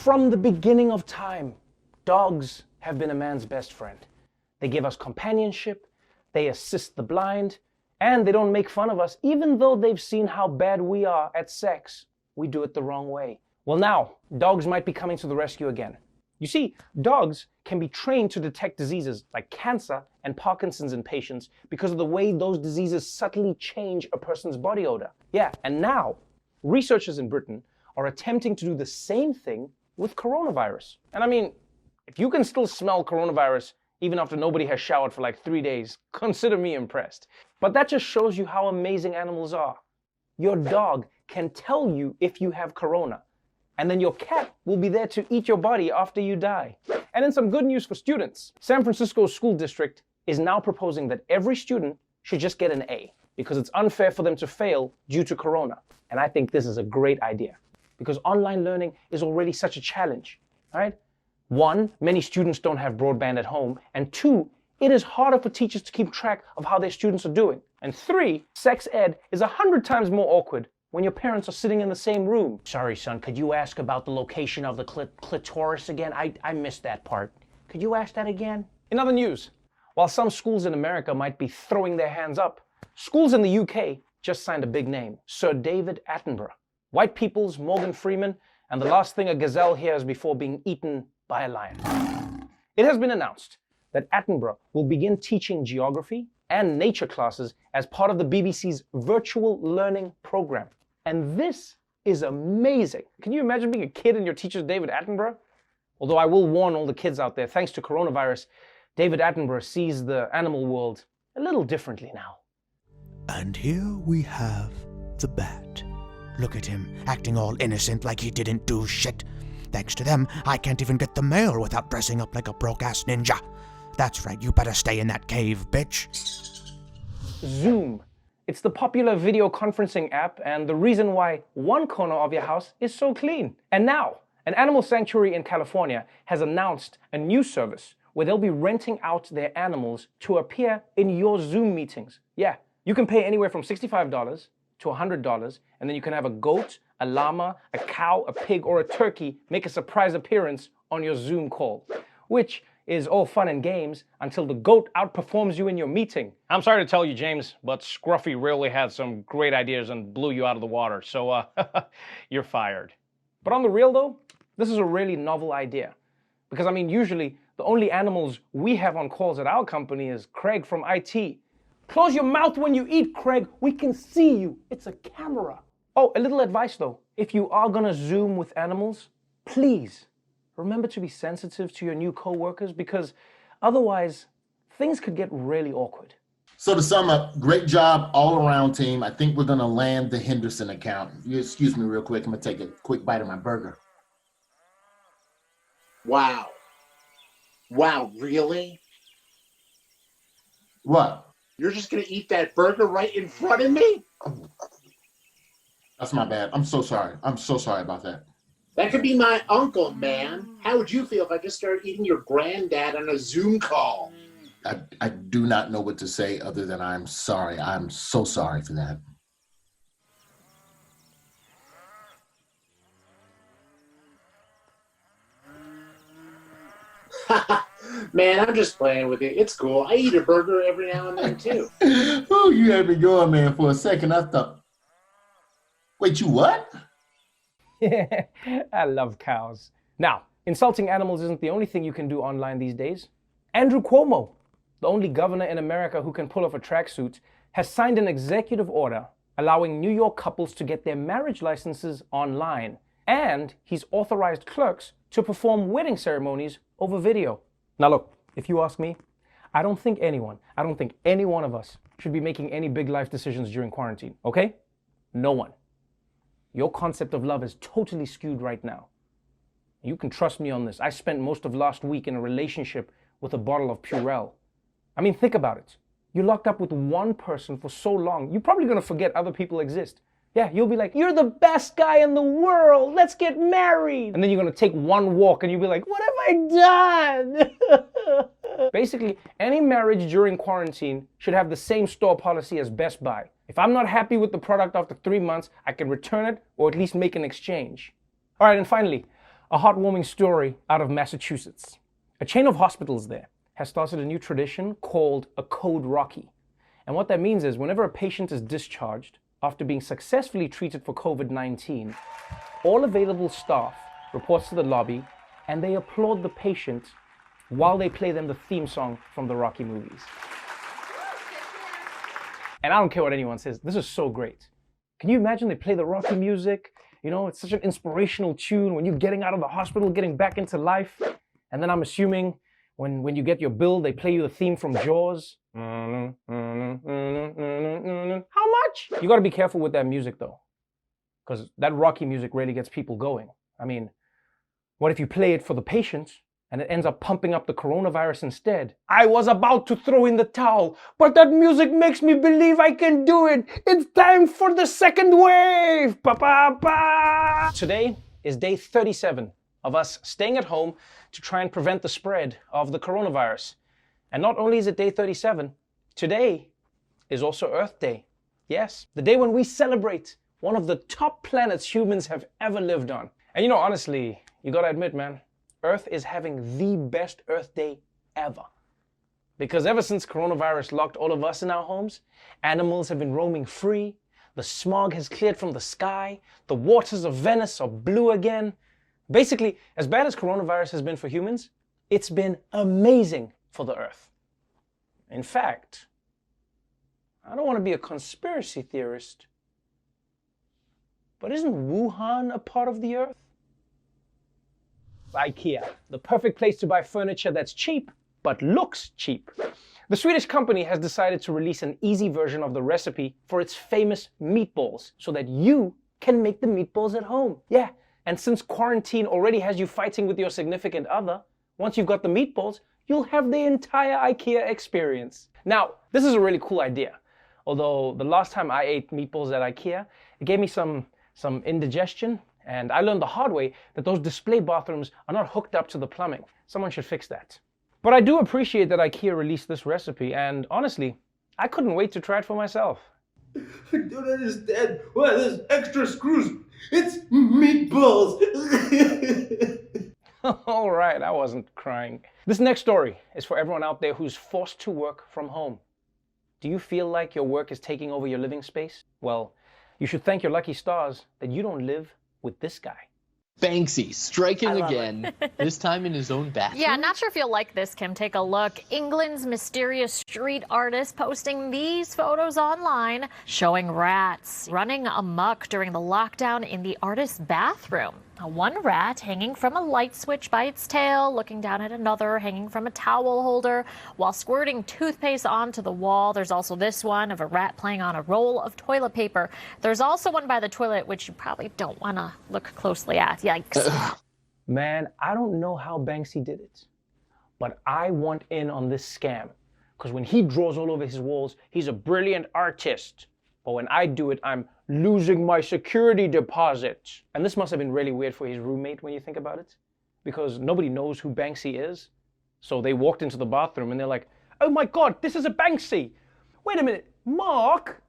From the beginning of time, dogs have been a man's best friend. They give us companionship, they assist the blind, and they don't make fun of us, even though they've seen how bad we are at sex. We do it the wrong way. Well, now, dogs might be coming to the rescue again. You see, dogs can be trained to detect diseases like cancer and Parkinson's in patients because of the way those diseases subtly change a person's body odor. Yeah, and now, researchers in Britain are attempting to do the same thing with coronavirus. And I mean, if you can still smell coronavirus even after nobody has showered for like 3 days, consider me impressed. But that just shows you how amazing animals are. Your dog can tell you if you have corona, and then your cat will be there to eat your body after you die. And then some good news for students. San Francisco's school district is now proposing that every student should just get an A because it's unfair for them to fail due to corona. And I think this is a great idea because online learning is already such a challenge, right? 1, many students don't have broadband at home, and 2, it is harder for teachers to keep track of how their students are doing. And 3, sex ed is 100 times more awkward when your parents are sitting in the same room. Sorry, son, could you ask about the location of the clitoris again? I missed that part. Could you ask that again? In other news, while some schools in America might be throwing their hands up, schools in the UK just signed a big name, Sir David Attenborough. White people's Morgan Freeman, and the last thing a gazelle hears before being eaten by a lion. It has been announced that Attenborough will begin teaching geography and nature classes as part of the BBC's virtual learning program. And this is amazing. Can you imagine being a kid and your teacher's David Attenborough? Although I will warn all the kids out there, thanks to coronavirus, David Attenborough sees the animal world a little differently now. And here we have the bat. Look at him, acting all innocent like he didn't do shit. Thanks to them, I can't even get the mail without dressing up like a broke-ass ninja. That's right, you better stay in that cave, bitch. Zoom. It's the popular video conferencing app and the reason why one corner of your house is so clean. And now, an animal sanctuary in California has announced a new service where they'll be renting out their animals to appear in your Zoom meetings. Yeah, you can pay anywhere from $65 to $100, and then you can have a goat, a llama, a cow, a pig, or a turkey make a surprise appearance on your Zoom call, which is all fun and games until the goat outperforms you in your meeting. I'm sorry to tell you, James, but Scruffy really had some great ideas and blew you out of the water, so you're fired. But on the real though, this is a really novel idea. Because I mean, usually the only animals we have on calls at our company is Craig from IT. Close your mouth when you eat, Craig. We can see you. It's a camera. Oh, a little advice though. If you are gonna Zoom with animals, please remember to be sensitive to your new coworkers because otherwise things could get really awkward. So to sum up, great job all around, team. I think we're gonna land the Henderson account. You excuse me real quick. I'm gonna take a quick bite of my burger. Wow. Wow, really? What? You're just gonna eat that burger right in front of me? That's my bad. I'm so sorry. I'm so sorry about that. That could be my uncle, man. How would you feel if I just started eating your granddad on a Zoom call? I do not know what to say other than I'm sorry. I'm so sorry for that. Man, I'm just playing with it. It's cool. I eat a burger every now and then, too. Oh, you had me going, man, for a second. I thought, wait, you what? I love cows. Now, insulting animals isn't the only thing you can do online these days. Andrew Cuomo, the only governor in America who can pull off a tracksuit, has signed an executive order allowing New York couples to get their marriage licenses online. And he's authorized clerks to perform wedding ceremonies over video. Now look, if you ask me, I don't think any one of us should be making any big life decisions during quarantine, okay? No one. Your concept of love is totally skewed right now. You can trust me on this. I spent most of last week in a relationship with a bottle of Purell. I mean, think about it. You're locked up with one person for so long, you're probably gonna forget other people exist. Yeah, you'll be like, you're the best guy in the world, let's get married. And then you're gonna take one walk and you'll be like, what have I done? Basically, any marriage during quarantine should have the same store policy as Best Buy. If I'm not happy with the product after 3 months, I can return it or at least make an exchange. All right, and finally, A heartwarming story out of Massachusetts. A chain of hospitals there has started a new tradition called a Code Rocky. And what that means is whenever a patient is discharged after being successfully treated for COVID-19, all available staff reports to the lobby and they applaud the patient while they play them the theme song from the Rocky movies. And I don't care what anyone says, this is so great. Can you imagine they play the Rocky music? You know, it's such an inspirational tune when you're getting out of the hospital, getting back into life. And then I'm assuming when you get your bill, they play you the theme from Jaws. How much? You gotta be careful with that music though, because that Rocky music really gets people going. I mean, what if you play it for the patient and it ends up pumping up the coronavirus instead? I was about to throw in the towel, but that music makes me believe I can do it. It's time for the second wave. Pa-pa-pa. Today is day 37 of us staying at home to try and prevent the spread of the coronavirus. And not only is it day 37, today is also Earth Day. Yes, the day when we celebrate one of the top planets humans have ever lived on. And you know, honestly, you gotta admit, man, Earth is having the best Earth Day ever. Because ever since coronavirus locked all of us in our homes, animals have been roaming free, the smog has cleared from the sky, the waters of Venice are blue again. Basically, as bad as coronavirus has been for humans, it's been amazing for the Earth. In fact, I don't want to be a conspiracy theorist, but isn't Wuhan a part of the Earth? Ikea, the perfect place to buy furniture that's cheap, but looks cheap. The Swedish company has decided to release an easy version of the recipe for its famous meatballs so that you can make the meatballs at home. Yeah, and since quarantine already has you fighting with your significant other, once you've got the meatballs, you'll have the entire Ikea experience. Now, this is a really cool idea. Although the last time I ate meatballs at Ikea, it gave me some indigestion. And I learned the hard way that those display bathrooms are not hooked up to the plumbing. Someone should fix that. But I do appreciate that Ikea released this recipe, and honestly, I couldn't wait to try it for myself. I don't understand why there's extra screws. It's meatballs. All right, I wasn't crying. This next story is for everyone out there who's forced to work from home. Do you feel like your work is taking over your living space? Well, you should thank your lucky stars that you don't live with this guy. Banksy striking again, this time in his own bathroom. Yeah, not sure if you'll like this, Kim. Take a look. England's mysterious street artist posting these photos online showing rats running amok during the lockdown in the artist's bathroom. One rat hanging from a light switch by its tail, looking down at another hanging from a towel holder while squirting toothpaste onto the wall. There's also this one of a rat playing on a roll of toilet paper. There's also one by the toilet, which you probably don't want to look closely at. Yikes. Man, I don't know how Banksy did it, but I want in on this scam. Because when he draws all over his walls, he's a brilliant artist. But when I do it, I'm losing my security deposit. And this must have been really weird for his roommate when you think about it, because nobody knows who Banksy is. So they walked into the bathroom and they're like, oh my God, this is a Banksy. Wait a minute, Mark,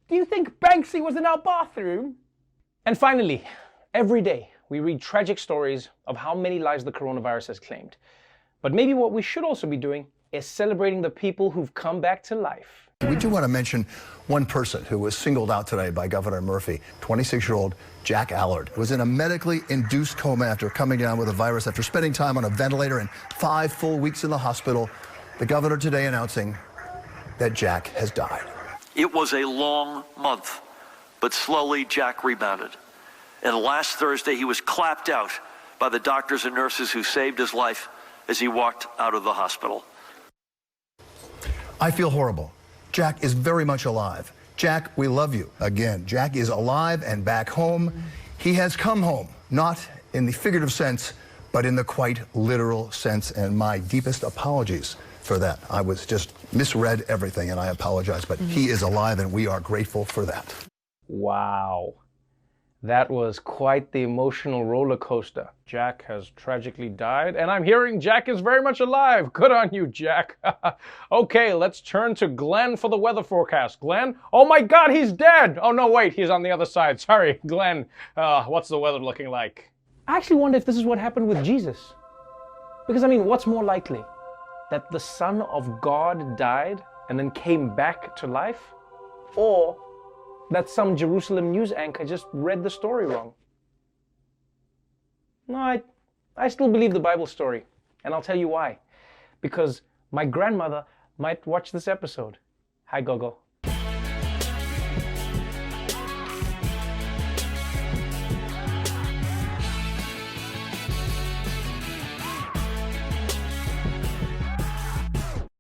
do you think Banksy was in our bathroom? And finally, every day we read tragic stories of how many lives the coronavirus has claimed. But maybe what we should also be doing is celebrating the people who've come back to life. We do want to mention one person who was singled out today by Governor Murphy. 26-year-old Jack Allard was in a medically induced coma after coming down with a virus after spending time on a ventilator and 5 full weeks in the hospital. The governor today announcing that Jack has died. It was a long month, but slowly Jack rebounded. And last Thursday, he was clapped out by the doctors and nurses who saved his life as he walked out of the hospital. I feel horrible. Jack is very much alive. Jack, we love you. Again, Jack is alive and back home. He has come home, not in the figurative sense, but in the quite literal sense, and my deepest apologies for that. I was just misread everything, and I apologize, but he is alive, and we are grateful for that. Wow. That was quite the emotional roller coaster. Jack has tragically died, and I'm hearing Jack is very much alive. Good on you, Jack. Okay, let's turn to Glenn for the weather forecast. Glenn? Oh my God, he's dead! Oh no, wait, he's on the other side. Sorry, Glenn. What's the weather looking like? I actually wonder if this is what happened with Jesus. Because, I mean, what's more likely? That the Son of God died and then came back to life? Or that some Jerusalem news anchor just read the story wrong? No, I still believe the Bible story. And I'll tell you why. Because my grandmother might watch this episode. Hi, Gogo.